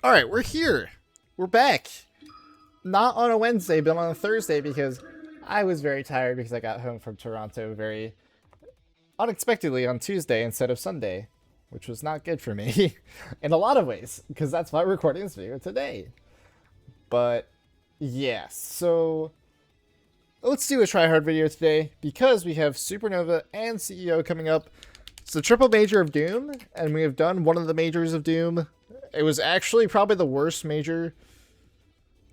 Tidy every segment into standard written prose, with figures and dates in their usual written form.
All right, we're here. We're back. Not on a Wednesday, but on a Thursday because I was very tired because I got home from Toronto very unexpectedly on Tuesday instead of Sunday, which was not good for me in a lot of ways because that's why we're recording this video today. But yeah, so let's do a tryhard video today because we have Supernova and CEO coming up. It's the triple major of Doom, and we have done one of the majors of Doom. It was actually probably the worst major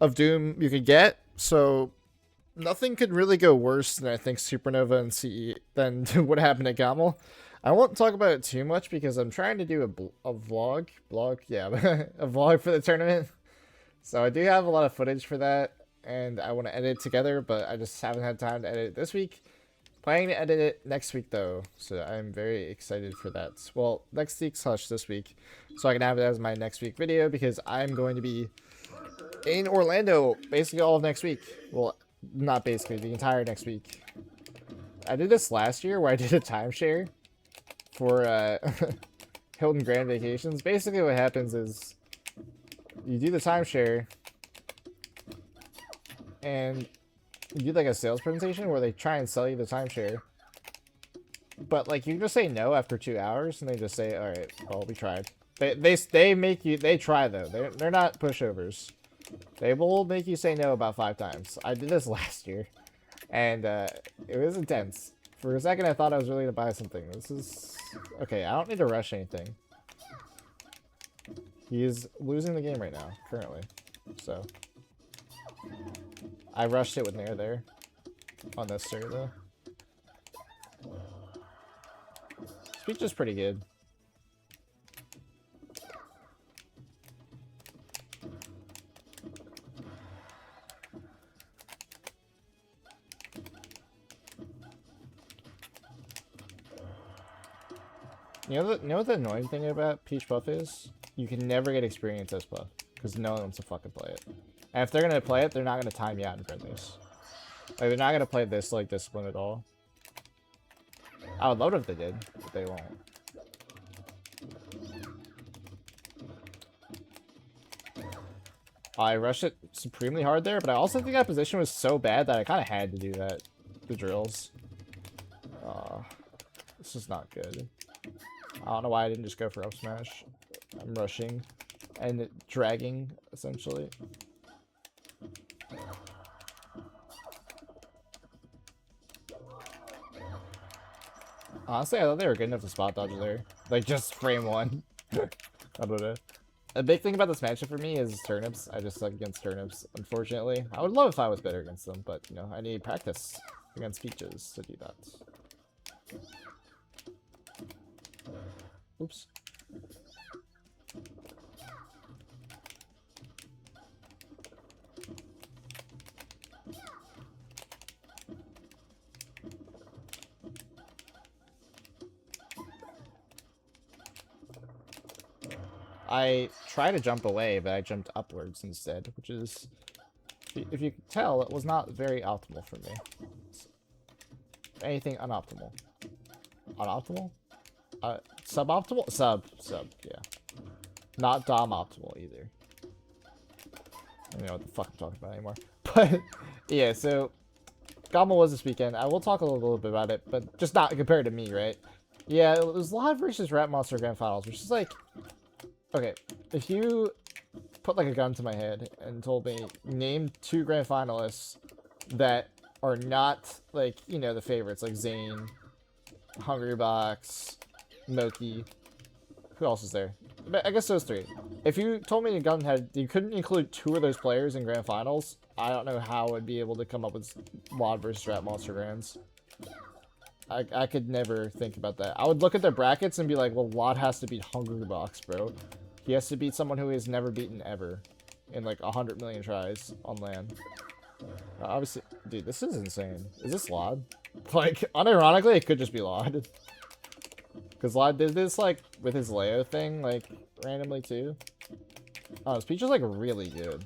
of Doom you could get, so nothing could really go worse than I think Supernova and CE than what happened at Gamel. I won't talk about it too much because I'm trying to do a vlog, yeah, a vlog for the tournament. So I do have a lot of footage for that, and I want to edit it together, but I just haven't had time to edit it this week. Planning to edit it next week though, so I'm very excited for that. Well, next week / this week, so I can have it as my next week video because I'm going to be in Orlando basically all of next week. Well, not basically, the entire next week. I did this last year where I did a timeshare for Hilton Grand Vacations. Basically what happens is you do the timeshare and you do like a sales presentation where they try and sell you the timeshare, but like you just say no after 2 hours and they just say, all right, well, we tried. They make you, they try though. They're not pushovers. They will make you say no about 5 times. I did this last year and it was intense. For a second I thought I was really gonna buy something. This is okay. I don't need to rush anything. He is losing the game right now currently, so I rushed it with Nair there. Unnecessary though. Speech is pretty good. You know what the annoying thing about Peach Puff is? You can never get experience as Puff because no one wants to fucking play it. And if they're gonna play it, they're not gonna time you out in friendlies. Like, they're not gonna play this like discipline at all. I would love it if they did, but they won't. I rushed it supremely hard there, but I also think that position was so bad that I kind of had to do that. The drills. This is not good. I don't know why I didn't just go for up smash. I'm rushing and dragging, essentially. Honestly, I thought they were good enough to spot dodge there. Like, just frame one. I don't know. A big thing about this matchup for me is turnips. I just suck against turnips, unfortunately. I would love if I was better against them, but, you know, I need practice against peaches to do that. Oops. I try to jump away, but I jumped upwards instead, which is, if you can tell, it was not very optimal for me. Anything unoptimal. Unoptimal? Suboptimal? Sub, yeah. Not dom optimal either. I don't know what the fuck I'm talking about anymore. But, yeah, so, Gamma was this weekend. I will talk a little bit about it, but just not compared to me, right? Yeah, it was Live versus Rat Monster Grand Finals, which is like, okay, if you put like a gun to my head and told me, name 2 grand finalists that are not like, you know, the favorites, like Zane, Hungrybox, Moki, who else is there? But I guess those 3. If you told me a gun had, you couldn't include 2 of those players in grand finals, I don't know how I'd be able to come up with Mod versus Rat Monster Grands. I could never think about that. I would look at their brackets and be like, well, Lot has to beat Hungrybox, bro. He has to beat someone who he has never beaten ever in like 100 million tries on LAN. Obviously, dude, this is insane. Is this Lod? Like, unironically, it could just be Lod. Because Lod did this, like, with his Leo thing, like, randomly, too. Oh, his Peach is, like, really good.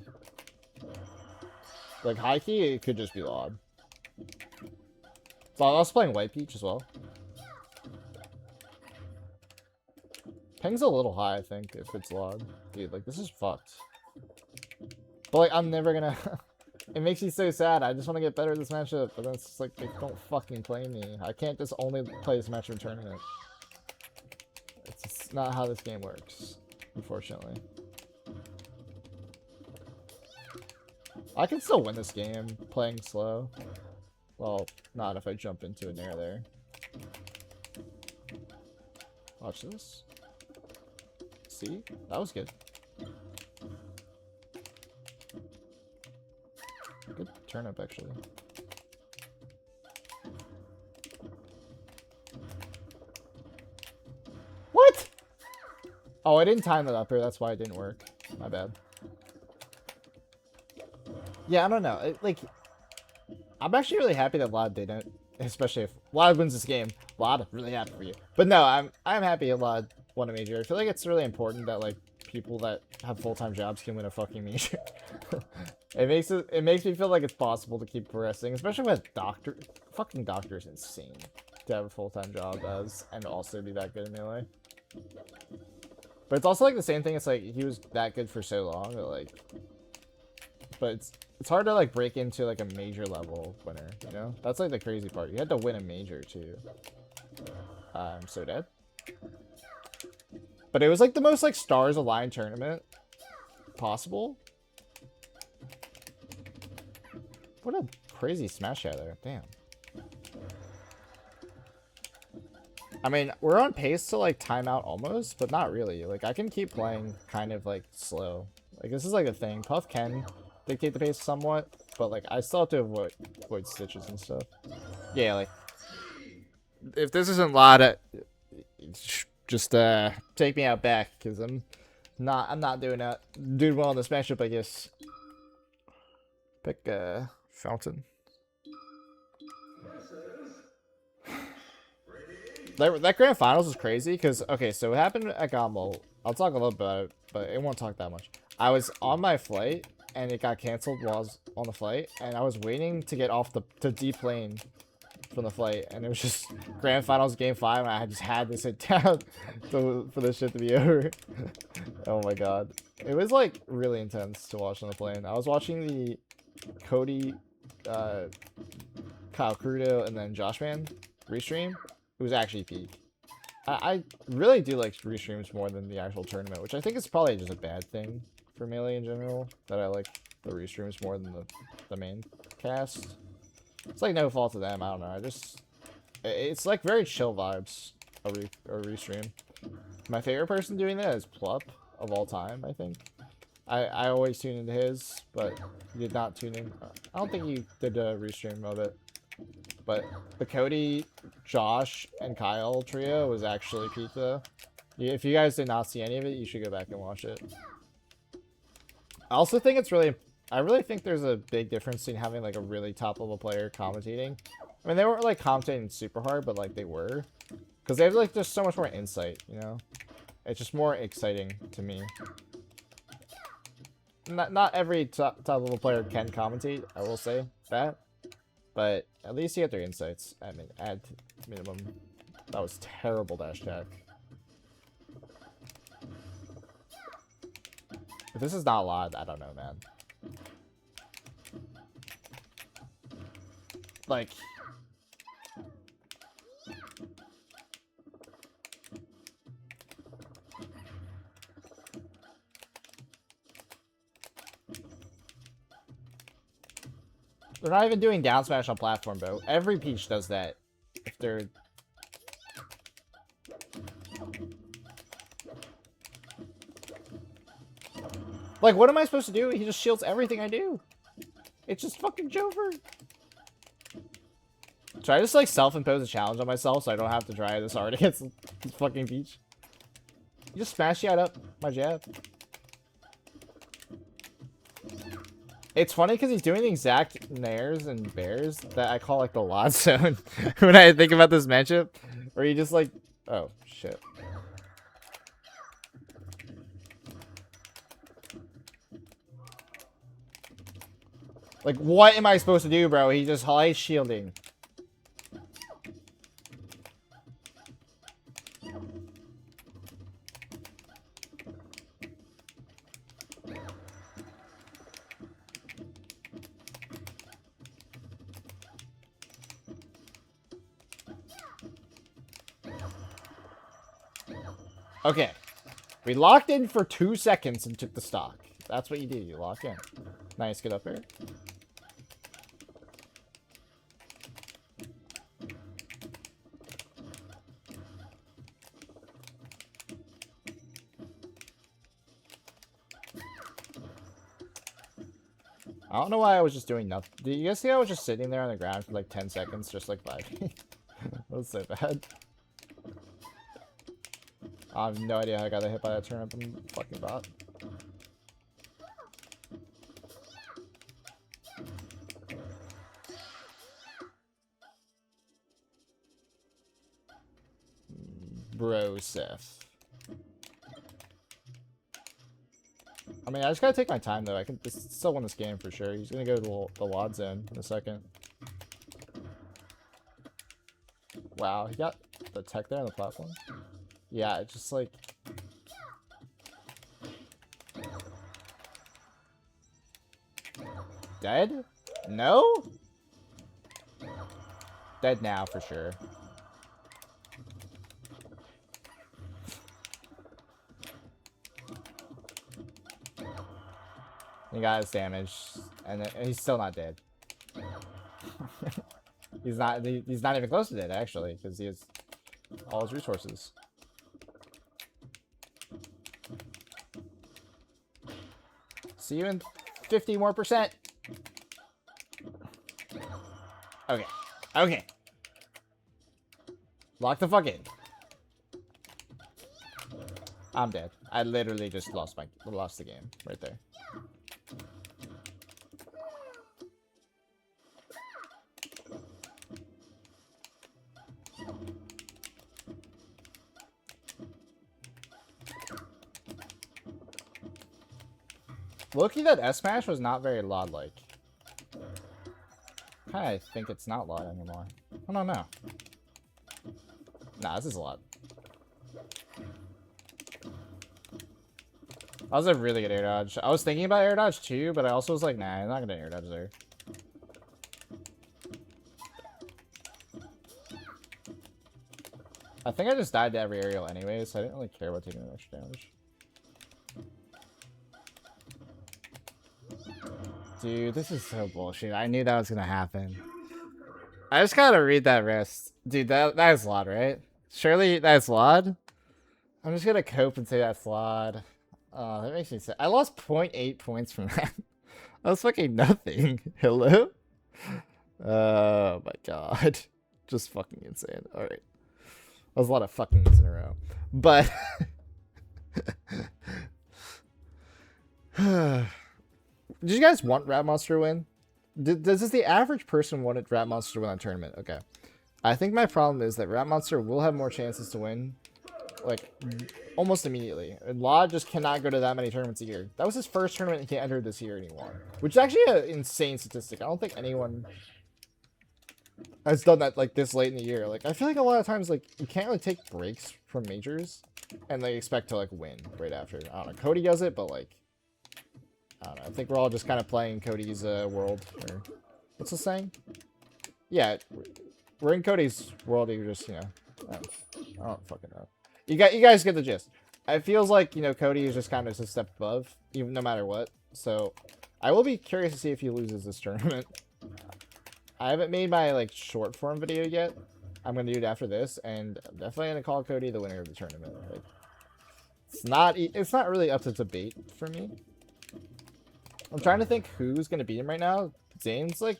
Like, high key, it could just be Lod. So I was playing White Peach as well. Ping's a little high, I think, if it's loud. Dude, like, this is fucked. But, like, I'm never gonna... It makes me so sad. I just want to get better at this matchup, but then it's just like, they don't fucking play me. I can't just only play this matchup in tournament. It's just not how this game works, unfortunately. I can still win this game playing slow. Well, not if I jump into a nair there. Watch this. See? That was good. Good turnip, actually. What? Oh, I didn't time that up here. That's why it didn't work. My bad. Yeah, I don't know. Like, I'm actually really happy that Vlad didn't. Especially if Vlad wins this game. Vlad, really happy for you. But no, I'm happy Vlad won a major. I feel like it's really important that, like, people that have full-time jobs can win a fucking major. It makes me feel like it's possible to keep progressing, especially with fucking doctor is insane to have a full-time job as and also be that good in Melee. But it's also like the same thing. It's like he was that good for so long, but it's hard to like break into like a major level winner. You know, that's like the crazy part. You had to win a major too. I'm so dead. But it was like the most like stars aligned tournament possible. What a crazy smash out there. Damn. I mean, we're on pace to like time out almost, but not really. Like I can keep playing kind of like slow. Like this is like a thing. Puff can dictate the pace somewhat, but like I still have to avoid stitches and stuff. Yeah, like if this isn't Lada, just take me out back because I'm not doing that. Doing well in this matchup, I guess. Pick Fountain. That grand finals is crazy because okay, so what happened at Gombol? I'll talk a little bit about it, but it won't talk that much. I was on my flight and it got canceled while I was on the flight, and I was waiting to get off to deplane from the flight, and it was just grand finals game 5, and I just had to sit down for this shit to be over. Oh my god, it was like really intense to watch on the plane. I was watching the Cody, Kyle Crudo, and then Joshman restream. It was actually peak. I really do like restreams more than the actual tournament, which I think is probably just a bad thing for Melee in general, that I like the restreams more than the main cast. It's like no fault to them, I don't know, it's like very chill vibes, a restream. My favorite person doing that is Plup of all time, I think. I always tune into his, but he did not tune in. I don't think he did a restream of it. But the Cody, Josh, and Kyle trio was actually peak though. If you guys did not see any of it, you should go back and watch it. I also think I really think there's a big difference in having like a really top level player commentating. I mean, they weren't like commentating super hard, but like they were. Because they have like just so much more insight, you know? It's just more exciting to me. Not every top level player can commentate, I will say that. But at least you get their insights. I mean, add minimum. That was terrible dash attack. If this is not loud, I don't know, man. Like... They're not even doing down smash on platform, bro. Every Peach does that. If they're... Like, what am I supposed to do? He just shields everything I do. It's just fucking Jover. Should I just, like, self-impose a challenge on myself so I don't have to try this hard against this fucking Peach? You just smash you up my jab. It's funny because he's doing the exact nairs and bears that I call like the lot zone when I think about this matchup. Where you just like, oh shit. Like, what am I supposed to do, bro? He just high shielding. Okay. We locked in for 2 seconds and took the stock. That's what you do. You lock in. Nice. Get up here. I don't know why I was just doing nothing. Did you guys see I was just sitting there on the ground for like 10 seconds, just like vibing? That was so bad. I have no idea how I got hit by that turnip. I'm fucking bot. Bro, Seth. I mean, I just gotta take my time, though. I can still win this game for sure. He's gonna go to the wad zone in a second. Wow, he got the tech there on the platform. Yeah, it's just like... Dead? No? Dead now, for sure. He got his damage, and he's still not dead. He's not even close to dead, actually, because he has all his resources. See you in 50 more %. Okay. Okay. Lock the fuck in. I'm dead. I literally just lost the game right there. Loki, that S-Smash was not very LOD-like. I think it's not LOD anymore. I don't know. Nah, this is a lot. That was a really good air dodge. I was thinking about air dodge too, but I also was like, nah, I'm not gonna air dodge there. I think I just died to every aerial anyway, so I didn't really care about taking the extra damage. Dude, this is so bullshit. I knew that was gonna happen. I just gotta read that wrist. Dude, that is LOD, right? Surely that's LOD? I'm just gonna cope and say that's LOD. Oh, that makes me sad. I lost 0.8 points from that. That was fucking nothing. Hello? Oh my god. Just fucking insane. Alright. That was a lot of fuckings in a row. But... Did you guys want Rat Monster to win? Does the average person want Rat Monster to win a tournament? Okay. I think my problem is that Rat Monster will have more chances to win, like, almost immediately. And LOD just cannot go to that many tournaments a year. That was his first tournament he entered this year anymore. Which is actually an insane statistic. I don't think anyone has done that, like, this late in the year. Like, I feel like a lot of times, like, you can't really take breaks from majors and they expect to, like, win right after. I don't know. Cody does it, but, like, I don't know. I think we're all just kind of playing Cody's world. Or, what's the saying? Yeah, we're in Cody's world. You're just, you know, I don't fucking know. You guys get the gist. It feels like, you know, Cody is just kind of a step above, even no matter what. So I will be curious to see if he loses this tournament. I haven't made my like short form video yet. I'm gonna do it after this, and I'm definitely gonna call Cody the winner of the tournament. Like, it's not really up to debate for me. I'm trying to think who's gonna beat him right now. Zane's like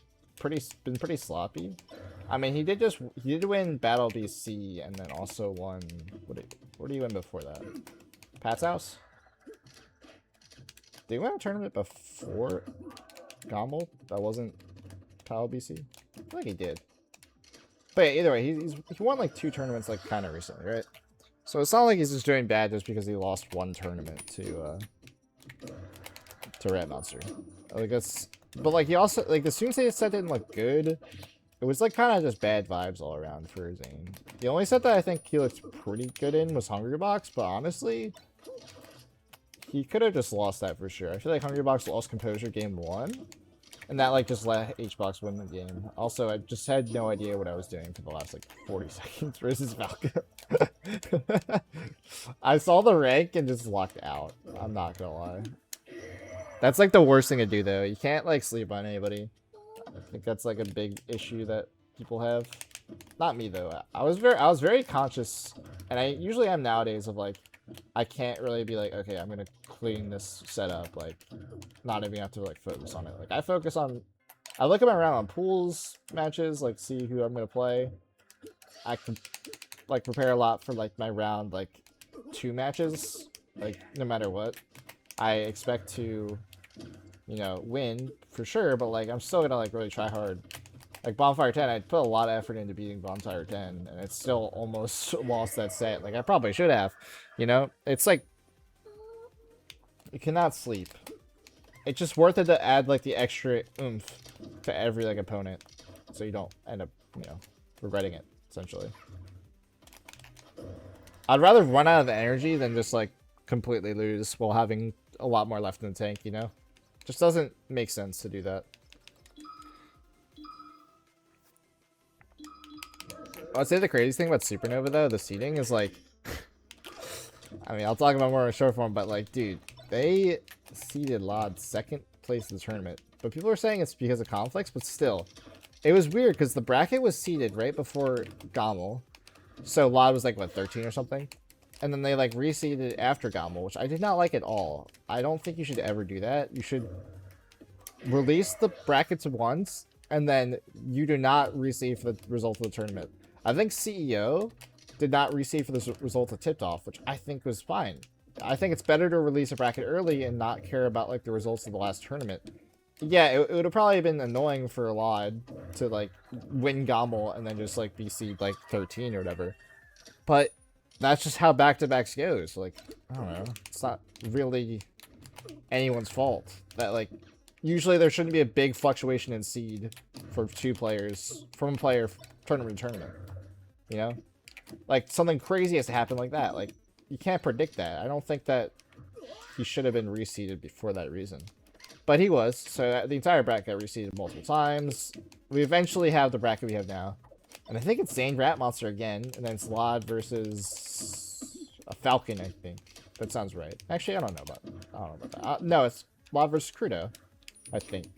been pretty sloppy. I mean, he did win Battle BC and then also won. Where did he win before that? Pat's house. Did he win a tournament before Gommel? That wasn't Battle BC. I feel like he did. But yeah, either way, he won like 2 tournaments like kind of recently, right? So it's not like he's just doing bad just because he lost 1 tournament to Red Monster. Like that's, but like he also like the Soothsayer set didn't look good. It was like kind of just bad vibes all around for Zane. The only set that I think he looked pretty good in was Hungrybox, but honestly, he could have just lost that for sure. I feel like Hungrybox lost composure game 1, and that like just let Hbox win the game. Also, I just had no idea what I was doing for the last like 40 seconds versus Valka. I saw the rank and just locked out. I'm not gonna lie. That's like the worst thing to do though. You can't like sleep on anybody. I think that's like a big issue that people have. Not me though. I was very conscious, and I usually am nowadays of like I can't really be like, okay, I'm gonna clean this setup, like not even have to like focus on it. Like I look at my round on pools matches, like see who I'm gonna play. I can like prepare a lot for like my round like 2 matches, like no matter what. I expect to, you know, win for sure, but like I'm still gonna like really try hard. Like Bonfire 10, I put a lot of effort into beating Bonfire 10, and it's still almost lost that set. Like I probably should have, you know? It's like you cannot sleep. It's just worth it to add like the extra oomph to every like opponent, so you don't end up, you know, regretting it essentially. I'd rather run out of energy than just like completely lose while having a lot more left in the tank, you know? Just doesn't make sense to do that. I'd say the craziest thing about Supernova though, the seeding is like, I mean, I'll talk about more in a short form, but like, dude, they seeded LOD 2nd place in the tournament. But people are saying it's because of conflicts, but still. It was weird because the bracket was seeded right before Gommel. So LOD was like, what, 13 or something? And then they like reseeded after Gommel, which I did not like at all. I don't think you should ever do that. You should release the brackets once, and then you do not reseed for the result of the tournament. I think CEO did not reseed for the result of tipped off, which I think was fine. I think it's better to release a bracket early and not care about like the results of the last tournament. Yeah, it would have probably been annoying for LOD to like win Gommel and then just like be seed like 13 or whatever. But that's just how back-to-backs goes. Like, I don't know. It's not really anyone's fault. That like usually there shouldn't be a big fluctuation in seed for 2 players from player tournament to tournament. You know? Like something crazy has to happen like that. Like you can't predict that. I don't think that he should have been reseeded for that reason. But he was, so the entire bracket got reseeded multiple times. We eventually have the bracket we have now. And I think it's Zane Rat Monster again, and then it's LOD versus a Falcon, I think. That sounds right. Actually, I don't know about that. No, it's LOD versus Crudo, I think.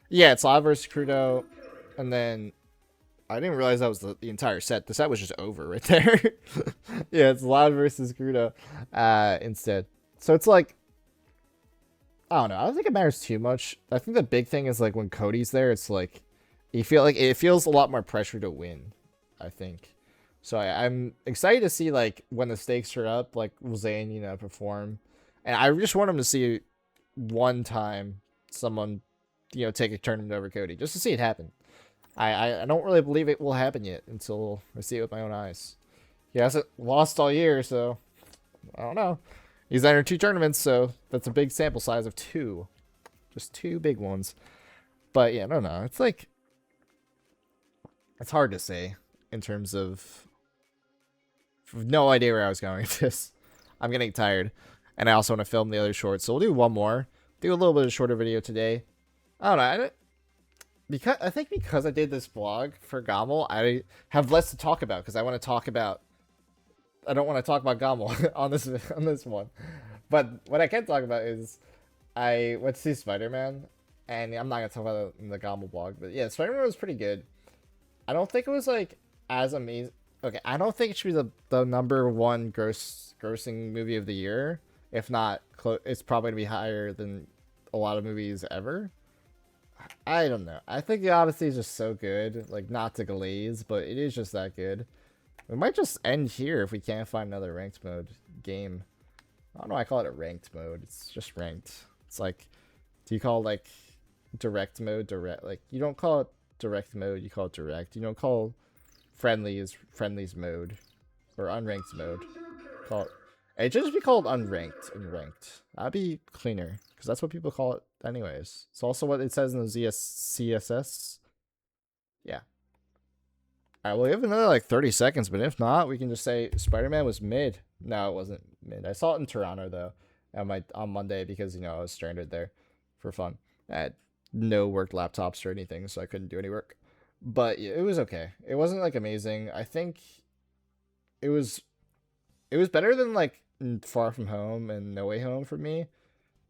Yeah, it's LOD versus Crudo, and then I didn't realize that was the entire set. The set was just over right there. Yeah, it's LOD versus Crudo instead. So it's like, I don't know. I don't think it matters too much. I think the big thing is like when Cody's there, it's like you feel like it feels a lot more pressure to win, I think. So I'm excited to see like when the stakes are up, like will Zane, you know, perform. And I just want him to see one time someone, you know, take a tournament over Cody just to see it happen. I don't really believe it will happen yet until I see it with my own eyes. He hasn't lost all year, so I don't know. He's entered 2 tournaments, so that's a big sample size of 2. Just 2 big ones. But yeah, I don't know. It's like, it's hard to say in terms of no idea where I was going with this. I'm getting tired. And I also want to film the other shorts. So we'll do one more. Do a little bit of shorter video today. I don't know. I think because I did this vlog for Gommel, I have less to talk about because I want to talk about. I don't want to talk about Gommel on this one, but what I can talk about is I went to see Spider-Man, and I'm not gonna talk about it in the Gommel vlog, but yeah, Spider-Man was pretty good. I don't think it was like as amazing. Okay, I don't think it should be the #1 grossing movie of the year. If not, it's probably gonna be higher than a lot of movies ever. I don't know. I think the Odyssey is just so good. Like, not to glaze, but it is just that good. We might just end here if we can't find another ranked mode game. I don't know why I call it a ranked mode. It's just ranked. It's like, do you call like direct mode direct? Like, you don't call it direct mode, you call it direct. You don't call friendlies mode or unranked mode. Call it. It should just be called unranked and ranked. That'd be cleaner because that's what people call it anyways. It's also what it says in the CSS. Yeah. All right, well, we have another like 30 seconds, but if not, we can just say Spider-Man was mid. No, it wasn't mid. I saw it in Toronto though, on Monday because you know I was stranded there for fun. I had no work laptops or anything, so I couldn't do any work. But yeah, it was okay. It wasn't like amazing. I think it was better than like Far From Home and No Way Home for me.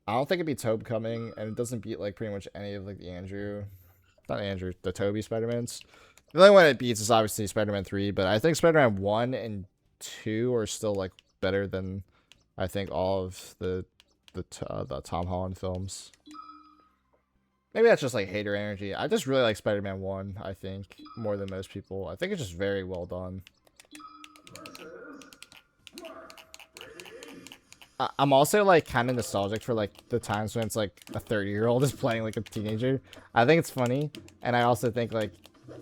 I don't think it beats Homecoming, and it doesn't beat like pretty much any of like the Tobey Spider-Mans. The only one it beats is obviously Spider-Man 3, but I think Spider-Man 1 and 2 are still like better than I think all of the Tom Holland films. Maybe that's just like hater energy. I just really like Spider-Man 1, I think, more than most people. I think it's just very well done. I'm also like kind of nostalgic for like the times when it's like a 30-year-old is playing like a teenager. I think it's funny, and I also think like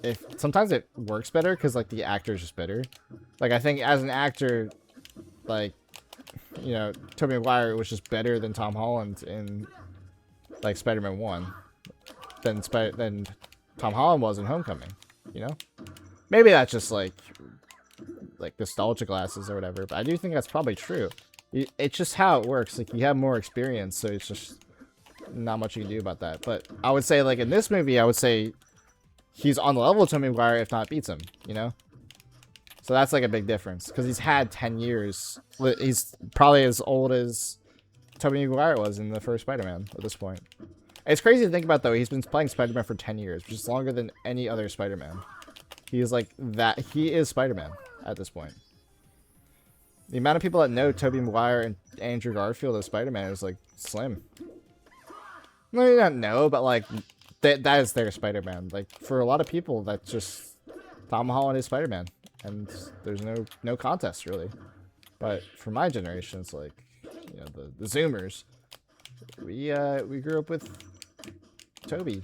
if sometimes it works better because like the actor's just better. Like I think as an actor, like you know, Tobey Maguire was just better than Tom Holland in like Spider-Man 1 than Tom Holland was in Homecoming. You know, maybe that's just like nostalgia glasses or whatever, but I do think that's probably true. It's just how it works. Like, you have more experience, so it's just not much you can do about that. But I would say, like, in this movie, I would say he's on the level of Tobey Maguire, if not beats him, you know? So that's, like, a big difference. Because he's had 10 years. He's probably as old as Tobey Maguire was in the first Spider-Man at this point. It's crazy to think about, though. He's been playing Spider-Man for 10 years, which is longer than any other Spider-Man. He is, like, that. He is Spider-Man at this point. The amount of people that know Tobey Maguire and Andrew Garfield as Spider-Man is, like, slim. No, you don't know, but, like, that is their Spider-Man. Like, for a lot of people, that's just Tom Holland is Spider-Man. And there's no contest, really. But for my generation, it's like, you know, the Zoomers. We grew up with Tobey.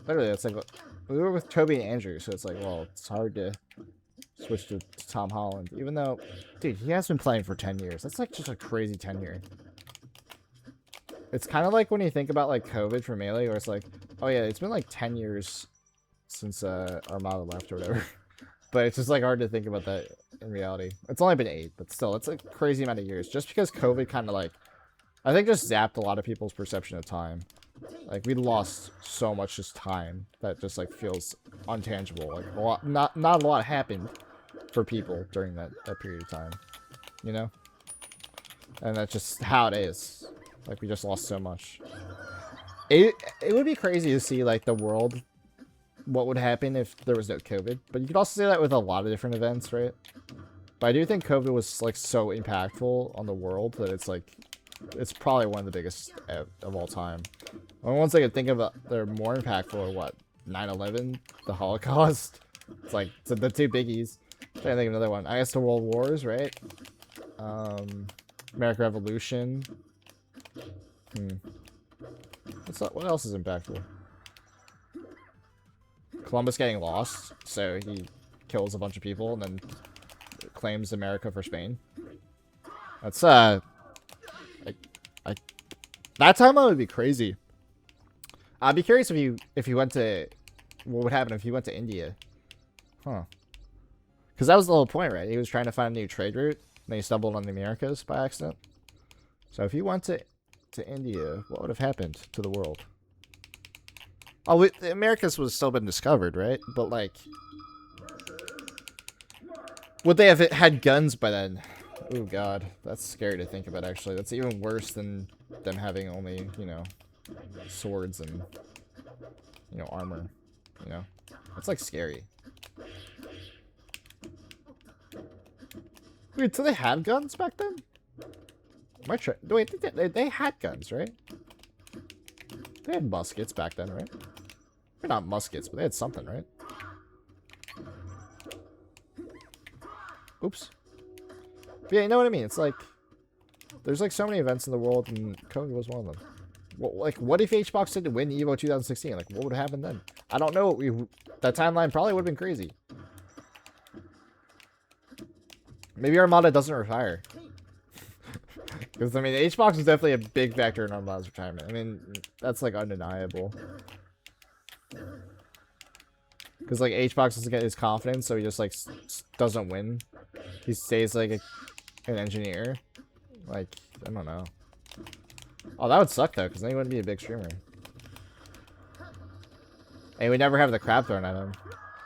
Literally, it's like, we were with Tobey and Andrew, so it's like, well, it's hard to switch to Tom Holland, even though, dude, he has been playing for 10 years. That's like just a crazy tenure. It's kind of like when you think about like COVID for Melee, where it's like, oh yeah, it's been like 10 years since Armada left or whatever. But it's just like hard to think about that in reality. It's only been 8, but still, it's a crazy amount of years. Just because COVID kind of like, I think just zapped a lot of people's perception of time. Like, we lost so much just time that just like feels untangible. Like a lot, not a lot happened for people during that period of time, you know? And that's just how it is. Like, we just lost so much. It would be crazy to see like the world, what would happen if there was no COVID. But you could also say that with a lot of different events, right? But I do think COVID was like so impactful on the world that it's like, it's probably one of the biggest of all time. The ones I could think of that are more impactful are what? 9/11, the Holocaust. It's like the two biggies. I'm trying to think of another one. I guess the World Wars, right? American Revolution. What else is impactful? Columbus getting lost, so he kills a bunch of people and then claims America for Spain. That's that timeline would be crazy. I'd be curious if he went to, what would happen if he went to India? Huh? Because that was the whole point, right? He was trying to find a new trade route, and then he stumbled on the Americas by accident. So if he went to India, what would have happened to the world? Oh, the Americas would have still been discovered, right? But like, would they have had guns by then? Oh god, that's scary to think about, actually. That's even worse than them having only, you know, swords and, you know, armor, you know? That's like scary. Wait, so they had guns back then? Wait, they had guns, right? They had muskets back then, right? They're not muskets, but they had something, right? Oops. But yeah, you know what I mean? It's like, there's like so many events in the world, and COVID was one of them. Well, like, what if HBox didn't win EVO 2016? Like, what would have happened then? I don't know. That timeline probably would have been crazy. Maybe Armada doesn't retire. Because, I mean, HBox is definitely a big factor in Armada's retirement. I mean, that's, like, undeniable. Because, like, HBox doesn't get his confidence, so he just, like, doesn't win. He stays, like, an engineer. Like, I don't know. Oh, that would suck, though, because then he wouldn't be a big streamer. And he would never have the crap thrown at him.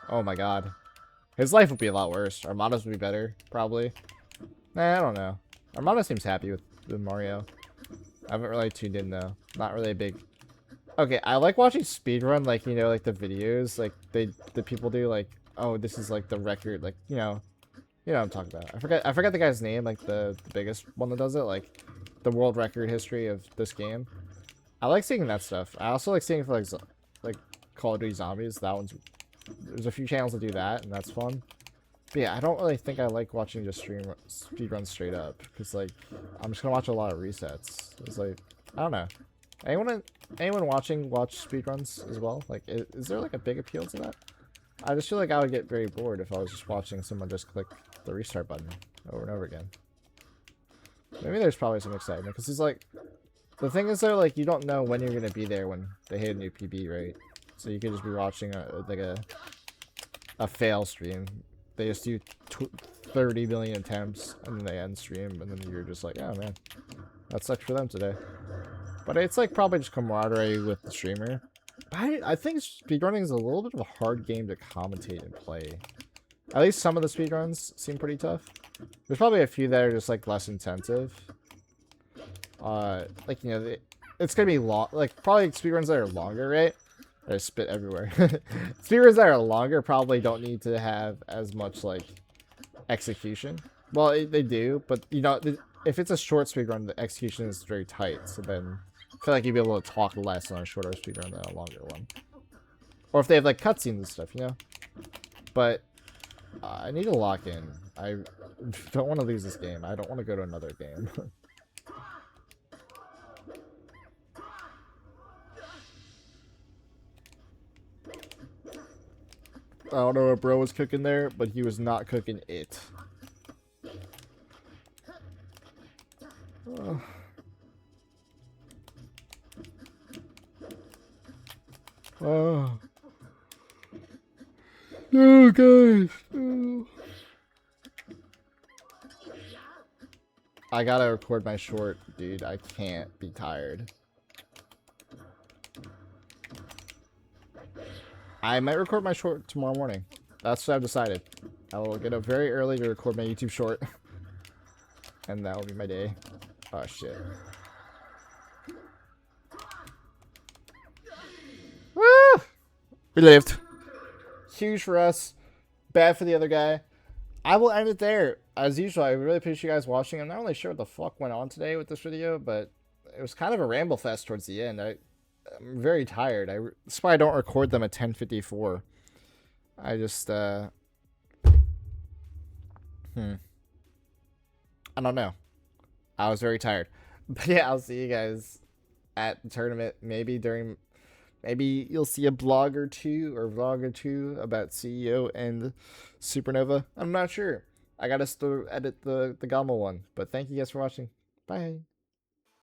Oh, my God. His life would be a lot worse. Armada's would be better, probably. Nah, I don't know. Armada seems happy with Mario. I haven't really tuned in though. Not really a big. Okay, I like watching speedrun, like, you know, like the videos, like the people do, like, oh, this is like the record, like, you know what I'm talking about. I forget the guy's name, like the biggest one that does it, like the world record history of this game. I like seeing that stuff. I also like seeing for like Call of Duty Zombies. That one's there's a few channels that do that, and that's fun. But yeah, I don't really think I like watching just speedruns straight up, because like I'm just gonna watch a lot of resets. It's like I don't know. Anyone watch speedruns as well? Like, is there like a big appeal to that? I just feel like I would get very bored if I was just watching someone just click the restart button over and over again. Maybe there's probably some excitement, because it's like the thing is though, like you don't know when you're gonna be there when they hit a new PB, right? So you could just be watching a fail stream. They just do 30 million attempts and then they end stream, and then you're just like, oh man, that sucked for them today. But it's like probably just camaraderie with the streamer. I think speedrunning is a little bit of a hard game to commentate and play. At least some of the speedruns seem pretty tough. There's probably a few that are just like less intensive. Like, you know, it's gonna be long. Like probably speedruns that are longer, right? I spit everywhere. Speedruns that are longer probably don't need to have as much like execution. Well, they do, but you know, if it's a short speedrun, the execution is very tight. So then I feel like you'd be able to talk less on a shorter speedrun than a longer one. Or if they have like cutscenes and stuff, you know. But I need to lock in. I don't want to lose this game. I don't want to go to another game. I don't know what bro was cooking there, but he was not cooking it. Oh. No, guys. No. I gotta record my short, dude. I can't be tired. I might record my short tomorrow morning. That's what I've decided. I will get up very early to record my YouTube short. And that will be my day. Oh, shit. Woo! We lived. Huge for us. Bad for the other guy. I will end it there. As usual, I really appreciate you guys watching. I'm not really sure what the fuck went on today with this video, but it was kind of a ramble fest towards the end. I'm very tired. That's why I don't record them at 10:54. I just, I don't know. I was very tired. But yeah, I'll see you guys at the tournament. Maybe you'll see a vlog or two about CEO and Supernova. I'm not sure. I gotta still edit the Gamma one. But thank you guys for watching. Bye.